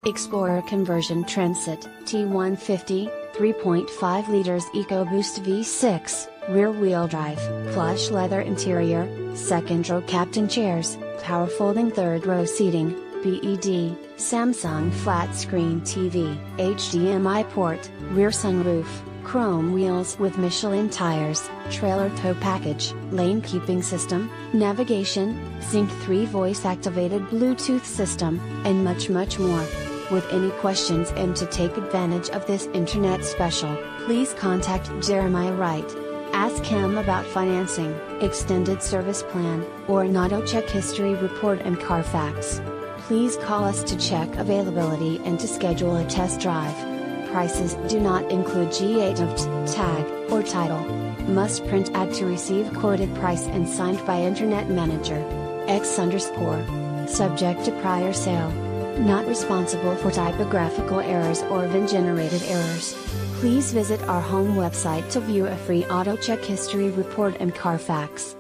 Explorer conversion Transit, T150, 3.5 liters EcoBoost V6, rear-wheel drive, plush leather interior, second-row captain chairs, power folding third-row seating, BED, Samsung flat-screen TV, HDMI port, rear sunroof, chrome wheels with Michelin tires, trailer tow package, lane keeping system, navigation, Sync 3 voice-activated Bluetooth system, and much more. With any questions and to take advantage of this internet special, please contact Jeremiah Wright. Ask him about financing, extended service plan, or an auto check history report and Carfax. Please call us to check availability and to schedule a test drive. Prices do not include G8 of tag, or title. Must print ad to receive quoted price and signed by Internet Manager. X_. Subject to prior sale. Not responsible for typographical errors or VIN-generated errors. Please visit our home website to view a free auto check history report and Carfax.